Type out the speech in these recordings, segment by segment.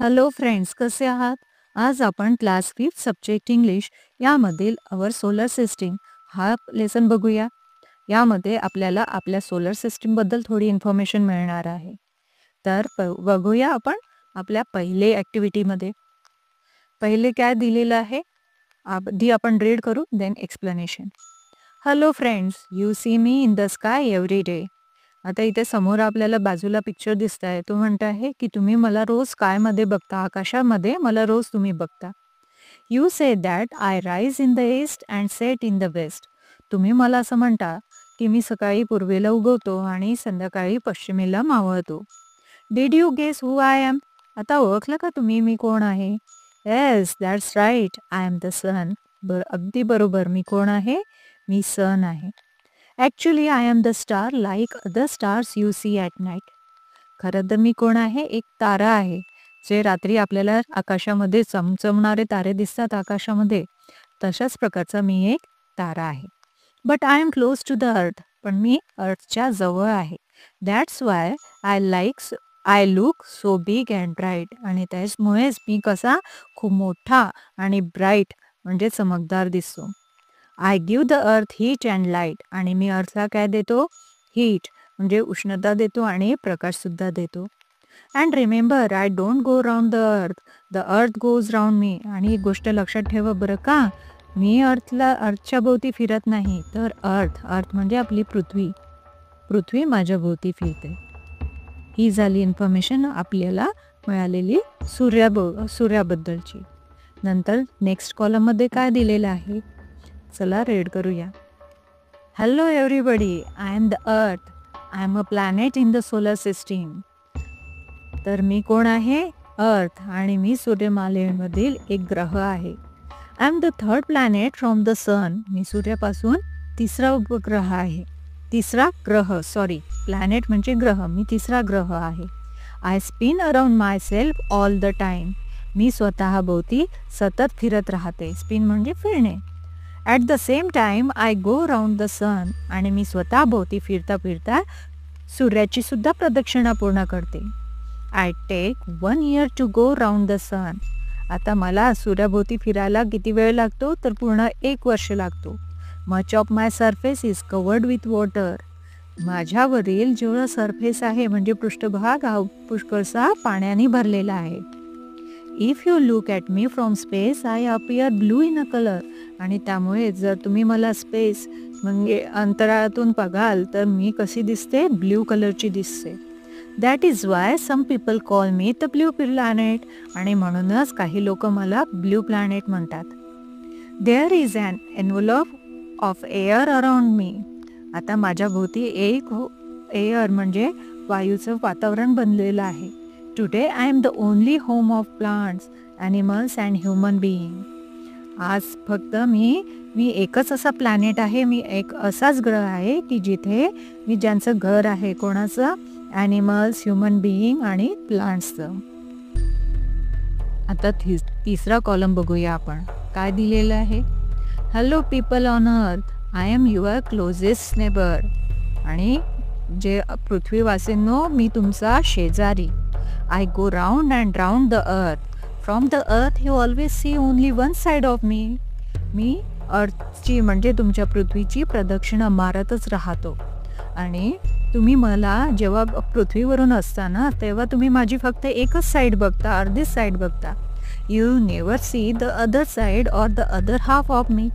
Hello friends, कसे आहात? आज आपण क्लास 5 सब्जेक्ट इंग्लिश यामधील अवर सोलर सिस्टीम हा लेसन बघूया. यामध्ये आपल्याला आपल्या सोलर सिस्टीमबद्दल थोडी इन्फॉर्मेशन मिळणार आहे. तर बघूया आपण आपल्या पहिले ॲक्टिव्हिटीमध्ये. पहिले काय दिलेलं आहे? आधी आपण रीड करू, then explanation. Hello friends, you see me in the sky every day. आता इथे समोर आपल्याला बाजूला पिक्चर दिसत आहे. तो म्हणत आहे की तुम्ही मला रोज स्कायमध्ये बघता, आकाशामध्ये मला रोज तुम्ही बघता. You say that I rise in the east and set in the west. तुम्ही मला असं म्हणता की मी सकाळी पूर्वेला उगवतो आणि संध्याकाळी पश्चिमेला मावळतो. Did you guess who I am? आता ओळखलं का तुम्ही मी कोण आहे? Yes, that's right, I am the sun. अगदी बरोबर, मी कोण आहे? मी सन आहे. Actually I am the star like other stars you see at night. खरं तर मी कोण आहे? एक तारा आहे. जे रात्री आपल्याला आकाशामध्ये चमचमणारे तारे दिसतात आकाशामध्ये, तशाच प्रकारचा मी एक तारा आहे. But I am close to the earth. पण मी अर्थच्या जवळ आहे. That's why I look so big and bright. आणि त्याचमुळेच मी कसा खूप मोठा आणि ब्राईट म्हणजे चमकदार दिसतो. I give the earth heat and light. आणि मी अर्थला काय देतो? हीट म्हणजे उष्णता देतो आणि प्रकाशसुद्धा देतो. And remember, I don't go round the earth goes round me. आणि एक गोष्ट लक्षात ठेवा बरं का, मी अर्थच्या भोवती फिरत नाही, तर अर्थ म्हणजे आपली पृथ्वी माझ्या भोवती फिरते. ही झाली इन्फॉर्मेशन आपल्याला मिळालेली सूर्याबद्दलची. नंतर नेक्स्ट कॉलममध्ये काय दिलेलं आहे? चला रीड करूया. Hello everybody, I am the earth. I am a planet in the solar system. तर मी कोण आहे? अर्थ. आणि मी सूर्यमालेमधील एक ग्रह आहे. I am the third planet from the sun. मी सूर्यापासून तिसरा उपग्रह आहे. प्लॅनेट म्हणजे ग्रह. मी तिसरा ग्रह आहे. I spin around myself all the time. मी स्वतःभोवती सतत फिरत राहते. स्पिन म्हणजे फिरणे. At the same time I go round the sun. आणि मी स्वतःभोवती फिरता फिरता सूर्याची सुद्धा प्रदक्षिणा पूर्ण करते. I take 1 year to go round the sun. आता मला सूर्याभोवती फिरायला किती वेळ लागतो? तर पूर्ण 1 वर्ष लागतो. Much of my surface is covered with water. माझ्यावरील जेवढा सरफेस आहे म्हणजे पृष्ठभाग हा पुष्कळसा पाण्याने भरलेला आहे. If you look at me from space I appear blue in a colour. आणि त्यामुळे जर तुम्ही मला स्पेस म्हणजे अंतराळातून बघाल तर मी कशी दिसते? ब्ल्यू कलरची दिसते. That is why some people call me the blue planet. आणि म्हणूनच काही लोक मला ब्ल्यू प्लॅनेट म्हणतात. There is an envelope of air around me. आता माझ्या भोवती एक एअर म्हणजे वायूचं वातावरण बनलेलं आहे. Today I am the only home of plants, animals and human being. आज फक्त मी एकच असा प्लॅनेट आहे. मी एक असाच ग्रह आहे की जिथे मी ज्यांचं घर आहे. कोणाचं? ॲनिमल्स, ह्युमन बिईंग आणि प्लांट्सचं. आता तिसरा कॉलम बघूया आपण. काय दिलेलं आहे? Hello people on earth, I am your closest neighbour. आणि जे पृथ्वीवासींनो, मी तुमचा शेजारी. I go round and round the earth. From the earth you always see only one side of me. मी अर्थची म्हणजे तुमच्या पृथ्वीची प्रदक्षिणा मारतच राहतो. आणि तुम्ही मला जेव्हा पृथ्वीवरून असताना तेव्हा तुम्ही माझी फक्त एकच साईड बघता, अर्धीच साईड बघता. You never see the other side or the other half of me.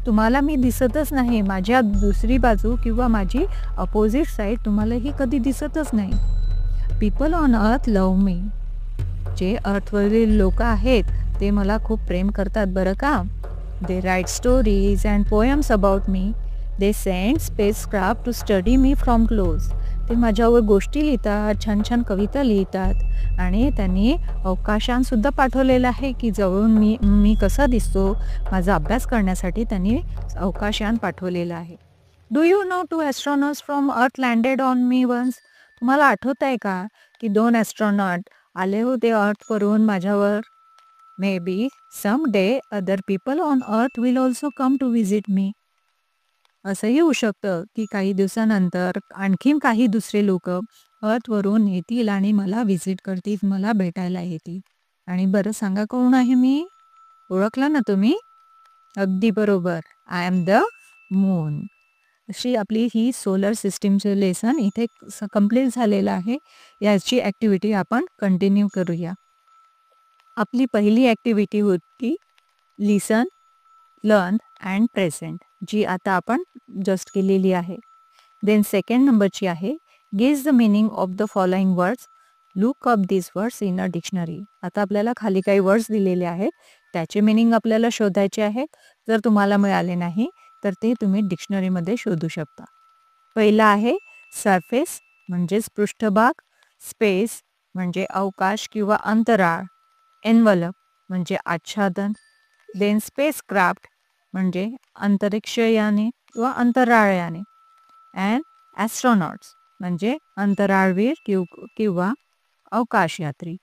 तुम्हाला मी दिसतच नाही. माझ्या दुसरी बाजू किंवा माझी अपोजिट साईड तुम्हाला ही कधी दिसतच नाही. पीपल ऑन अर्थ लव्ह मी. जे अर्थवरील लोक आहेत ते मला खूप प्रेम करतात बरं का. They write stories and poems about me. They send spacecraft to study me from close. ते माझ्यावर गोष्टी लिहितात, छान छान कविता लिहितात. आणि त्यांनी अवकाशांतसुद्धा पाठवलेलं आहे की जवळून मी कसा दिसतो माझा अभ्यास करण्यासाठी त्यांनी अवकाशयान पाठवलेलं आहे. Do you know 2 astronauts from अर्थ लँडेड ऑन मी वन्स. तुम्हाला आठवत आहे का की 2 ॲस्ट्रॉनॉट आले होते अर्थवरून माझ्यावर. Maybe some day other people on earth will also come to visit me. असंही होऊ शकतं की काही दिवसानंतर आणखीन काही दुसरे लोक अर्थवरून येतील आणि मला व्हिजिट करतील, मला भेटायला येतील. आणि बरं सांगा कोण आहे मी? ओळखलं ना तुम्ही? अगदी बरोबर. I am the moon. अशी आपली ही सोलर सिस्टीमचे लेसन इथे कंप्लीट झालेलं आहे. याची ॲक्टिव्हिटी आपण कंटिन्यू करूया. आपली पहिली ॲक्टिव्हिटी होती लिसन, लर्न अँड प्रेझेंट, जी आता आपण जस्ट केलेली आहे. देन सेकंड नंबरची आहे guess the meaning of the following words, look up this words in a dictionary. आता आपल्याला खाली काही वर्ड्स दिलेले आहेत, त्याचे मीनिंग आपल्याला शोधायचे आहेत. जर तुम्हाला मिळाले नाही तर ते तुम्ही डिक्शनरीमध्ये शोधू शकता. पहिला आहे सरफेस म्हणजेच पृष्ठभाग, स्पेस म्हणजे अवकाश किंवा अंतराळ, एन्व्हलप म्हणजे आच्छादन, देन स्पेसक्राफ्ट म्हणजे अंतरिक्षयाने किंवा अंतराळयाने, अँड ॲस्ट्रॉनॉट्स म्हणजे अंतराळवीर किंवा अवकाशयात्री.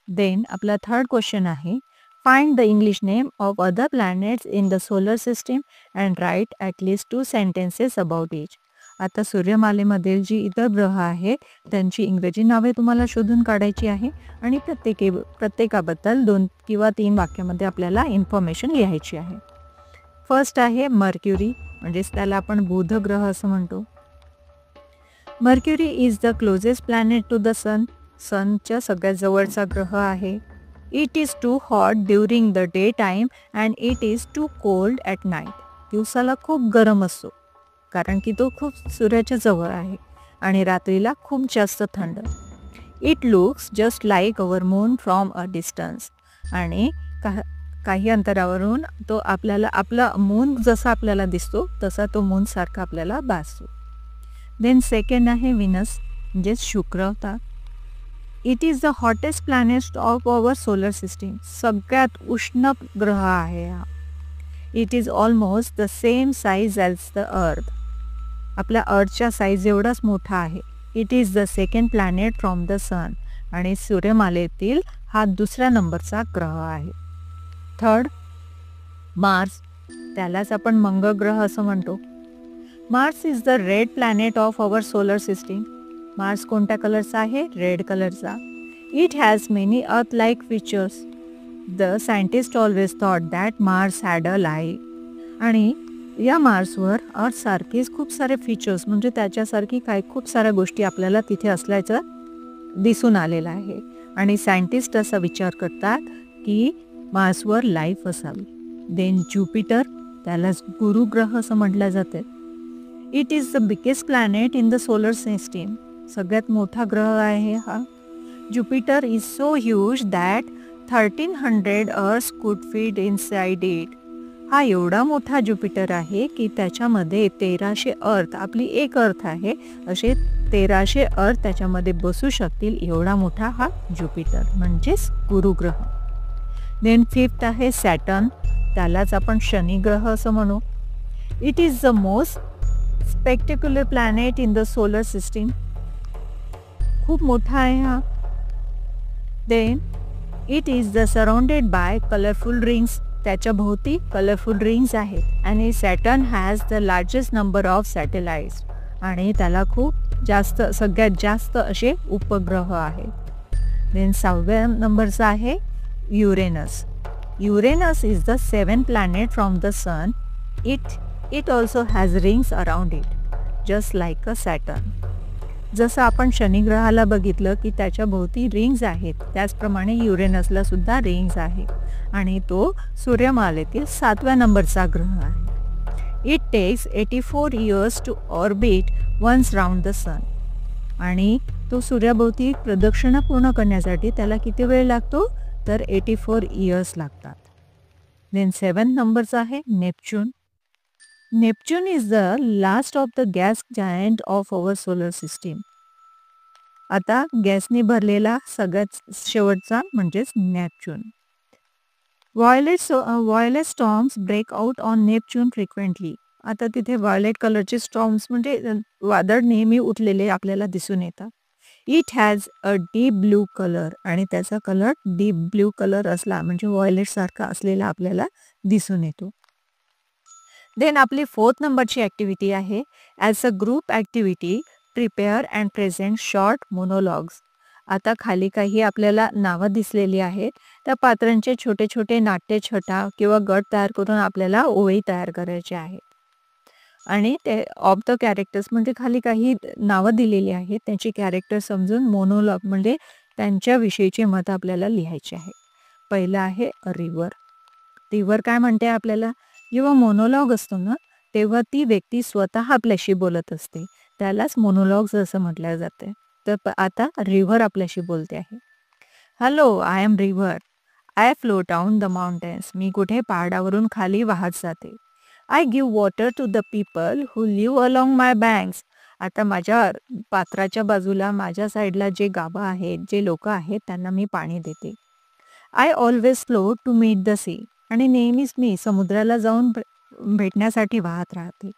देन आपला थर्ड क्वेश्चन आहे find the English name of other planets in the solar system and write at least 2 sentences about each. आता सूर्यमालेमधील जी इतर ग्रह आहेत त्यांची इंग्रजी नावे तुम्हाला शोधून काढायची आहे आणि प्रत्येकाबद्दल 2 किंवा 3 वाक्यामध्ये आपल्याला इन्फॉर्मेशन लिहायची आहे. फर्स्ट आहे मर्क्युरी, म्हणजेच त्याला आपण बुध ग्रह असं म्हणतो. Mercury is the closest planet to the sun. सनच्या सगळ्यात जवळचा ग्रह आहे. It is too hot during the day time and it is too cold at night. दिवसाला खूप गरम असतो कारण की तो खूप सूर्याच्या जवळ आहे आणि रात्रीला खूप जास्त थंड. It looks just like our moon from a distance. आणि काही अंतरावरून तो आपला मून जसा आपल्याला दिसतो तसा तो मून सारखा आपल्याला भासतो. देन सेकंड आहे विनस म्हणजेच शुक्र होता. It is the hottest planet of our solar system. सगळ्यात उष्ण ग्रह आहे हा. It is almost the same size as the earth. आपल्या अर्थच्या साईज एवढाच मोठा आहे. It is the second planet from the sun. आणि सूर्यमालेतील हा दुसऱ्या नंबरचा ग्रह आहे. थर्ड मार्स, त्यालाच आपण मंगळ ग्रह असं म्हणतो. Mars is the red planet of our solar system. Mars कोणत्या कलरचा आहे? रेड कलरचा. इट हॅज मेनी अर्थ like features. The scientist always thought that Mars had a life. आणि या मार्सवर अर्थसारखेच खूप सारे फीचर्स म्हणजे त्याच्यासारखी खूप साऱ्या गोष्टी आपल्याला तिथे असल्याचं दिसून आलेलं आहे. आणि सायंटिस्ट असा विचार करतात की मार्सवर लाईफ असावी. देन ज्युपिटर, त्यालाच गुरुग्रह असं म्हटलं जातं. It is the biggest planet in the solar system. सगळ्यात मोठा ग्रह आहे हा. Jupiter is so huge that 1300 earths could fit inside it. हा एवढा मोठा ज्युपिटर आहे की त्याच्यामध्ये 1300 अर्थ, आपली एक अर्थ आहे, असे 1300 अर्थ त्याच्यामध्ये बसू शकतील एवढा मोठा हा ज्युपिटर म्हणजेच गुरुग्रह. देन फिफ्थ आहे सॅटर्न, त्यालाच आपण शनिग्रह असं म्हणू. It is the most spectacular planet in the solar system. खूप मोठा आहे हा. Then it is the surrounded by colourful rings. त्याच्या भोवती कलरफुल रिंग्स आहेत. आणि Saturn has the largest number of satellites. आणि त्याला खूप जास्त, सगळ्यात जास्त असे उपग्रह आहेत. देन 6व्या नंबरचा आहे Uranus. Uranus is the 7th planet from the sun. It also has rings around it just like a Saturn. जसं आपण शनिग्रहाला बघितलं की त्याच्या भोवती रिंग्स आहेत, त्याचप्रमाणे युरेनसला सुद्धा रिंग्स आहे. आणि तो सूर्यमालेतील 7व्या नंबरचा ग्रह आहे. It takes 84 years to orbit once round the sun. आणि तो सूर्याभोवती प्रदक्षिणा पूर्ण करण्यासाठी त्याला किती वेळ लागतो? तर 84 years लागतात. देन 7th नंबरचा आहे Neptune. Neptune is the last of the gas giant of our solar system. आता गॅसने भरलेला सगळ्यात शेवटचा म्हणजेच Neptune. Violet storms break out on Neptune frequently. आता तिथे व्हायोलेट कलरचे स्टॉर्म्स म्हणजे वादळ नेहमी उठलेले आपल्याला दिसून येतात. It has a deep blue colour. आणि त्याचा कलर डीप ब्ल्यू कलर असला म्हणजे व्हायोलेट सारखा असलेला आपल्याला दिसून येतो. देन आपली 4th नंबरची ॲक्टिव्हिटी आहे as a group activity prepare and present short monologues. आता खाली काही आपल्याला नावं दिसलेली आहेत. त्या पात्रांचे छोटे-छोटे नाट्यछटा किंवा गट तयार करून आपल्याला ओळी तयार करायच्या आहेत. आणि ते ऑफ द कॅरेक्टर्स म्हणजे खाली काही नावं दिलेली आहेत. त्यांची कॅरेक्टर समजून मोनोलॉग म्हणजे त्यांच्याविषयीची मतं आपल्याला लिहायची आहे. पहिलं आहे रिव्हर. रिव्हर काय म्हणते आपल्याला? जेव्हा मोनोलॉग असतो ना, तेव्हा ती व्यक्ती स्वतः आपल्याशी बोलत असते. त्यालाच मोनोलॉग्स असं म्हटलं जाते. तर आता रिव्हर आपल्याशी बोलते आहे. Hello, I am river. I flow down the mountains. मी कुठे पहाडावरून खाली वाहत जाते. I give water to the people who live along my banks. आता माझ्या पात्राच्या बाजूला माझ्या साईडला जे गावं आहेत, जे लोक आहेत, त्यांना मी पाणी देते. I always flow to meet the sea. आणि नेहमीच मी समुद्राला जाऊन भेटण्यासाठी वाहत राहते.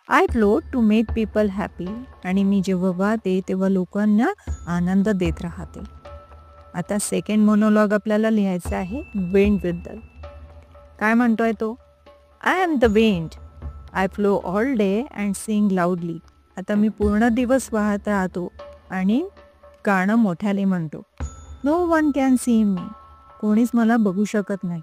I flow to make people happy. आणि मी जेव्हा वाहते तेव्हा लोकांना आनंद देत राहते. आता सेकंड मोनोलॉग आपल्याला लिहायचा आहे विंडबद्दल. काय म्हणतोय तो? I am the wind. I flow all day and sing लाऊडली. आता मी पूर्ण दिवस वाहत राहतो आणि गाणं मोठ्याने म्हणतो. No one can see me. कोणीच मला बघू शकत नाही.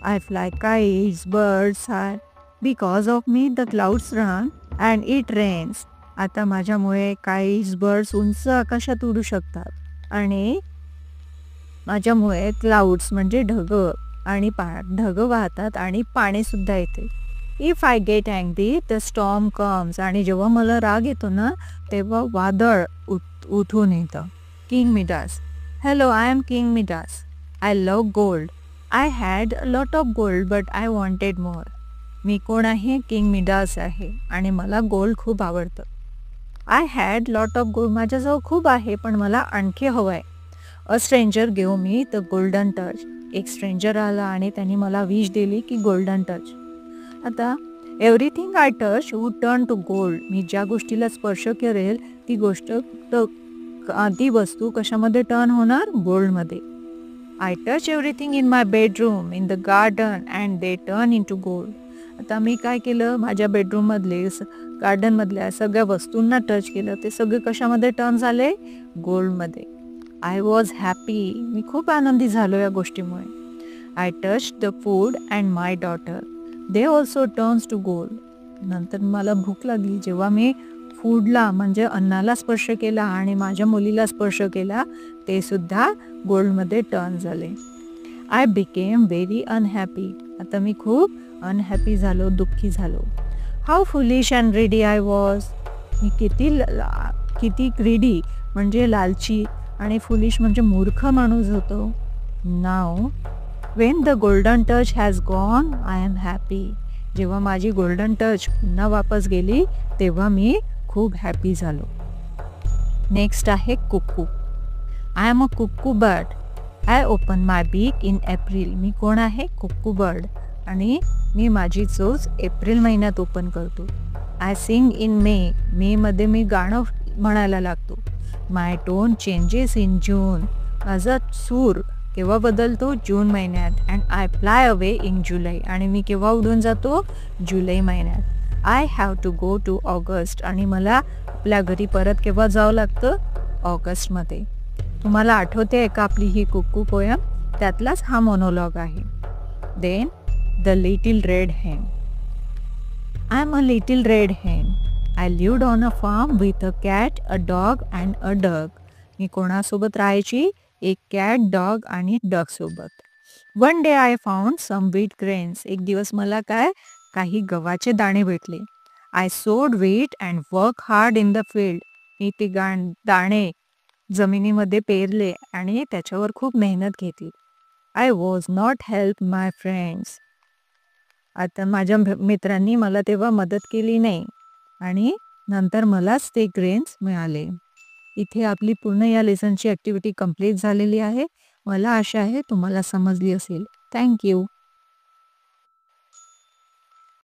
I fly kites, birds are. Because of me the clouds run and it rains. आता माझ्यामुळे काइट्स, बर्ड्स उंच आकाशात उडू शकतात आणि माझ्यामुळे क्लाउड्स म्हणजे ढग आणि ढग वाहतात आणि पाणी सुद्धा येते. If I get angry the storm comes. आणि जेव्हा मला राग येतो ना, तेव्हा वादळ उठून येतं. King Midas. Hello, I am King Midas. I love gold. I had a lot of gold but I wanted more. मी कोण आहे? किंग मिडास आहे आणि मला गोल्ड खूप आवडतं. I had lot of gold. माझ्याजवळ खूप आहे पण मला आणखी हवं आहे. A stranger gave me the golden touch. एक स्ट्रेंजर आला आणि त्यांनी मला विश दिली की गोल्डन टच. आता everything I touch would turn to gold. मी ज्या गोष्टीला स्पर्श करेल ती वस्तू कशामध्ये टर्न होणार? गोल्डमध्ये. I touch everything in my bedroom, in the garden and they turn into gold. आता मी काय केलं? माझ्या बेडरूममधले गार्डनमधल्या सगळ्या वस्तूंना टच केलं. ते सगळे कशामध्ये टर्न झाले? गोल्डमध्ये. I was happy. मी खूप आनंदी झालो या गोष्टीमुळे. I touch the food and my daughter. They also turns to gold. नंतर मला भूक लागली. जेव्हा मी फूडला म्हणजे अन्नाला स्पर्श केला आणि माझ्या मुलीला स्पर्श केला, ते सुद्धा गोल्डमध्ये टर्न झाले. I became very unhappy. आता मी खूप अनहॅपी झालो, दुःखी झालो. How foolish and greedy I was. मी किती ग्रीडी म्हणजे लालची आणि फुलिश म्हणजे मूर्ख माणूस होतो. Now when the golden touch has gone I am happy. जेव्हा माझी गोल्डन टच पुन्हा वापस गेली तेव्हा मी खूप हॅपी झालो. नेक्स्ट आहे cuckoo. I am a cuckoo bird. I open my beak in April. मी कोण आहे? Cuckoo bird. आणि मी माझी चोच एप्रिल महिन्यात ओपन करतो. I sing in May. मे मध्ये मी गाणं म्हणायला लागतो. My tone changes in June. माझा सूर केव्हा बदलतो? जून महिन्यात. And I fly away in July. आणि मी केव्हा उडून जातो? जुलै महिन्यात. I have to go to August. आणि मला आपल्या घरी परत केव्हा जावं लागतं? ऑगस्टमध्ये. तुम्हाला आठवते का आपली ही कुक्कू पोयम? त्यातलाच हा मोनोलॉग आहे. Then the little red hen. I am a little red hen. I lived on a farm with a cat, a dog and a duck. मी कोणासोबत राहायची? एक कॅट, डॉग आणि डक सोबत. One day I found some wheat grains. एक दिवस मला काही गव्हाचे दाणे भेटले. I sowed wheat and work hard in the field. मी ते दाणे जमिनीमध्ये पेरले आणि त्याच्यावर खूप मेहनत घेतली. I was not help my friends. आता माझ्या मित्रांनी मला तेव्हा मदत केली नाही आणि नंतर मलाच ते ग्रेन्स मिळाले. इथे आपली पूर्ण या लेसनची ॲक्टिव्हिटी कंप्लीट झालेली आहे. मला आशा आहे तुम्हाला समजली असेल. थँक्यू.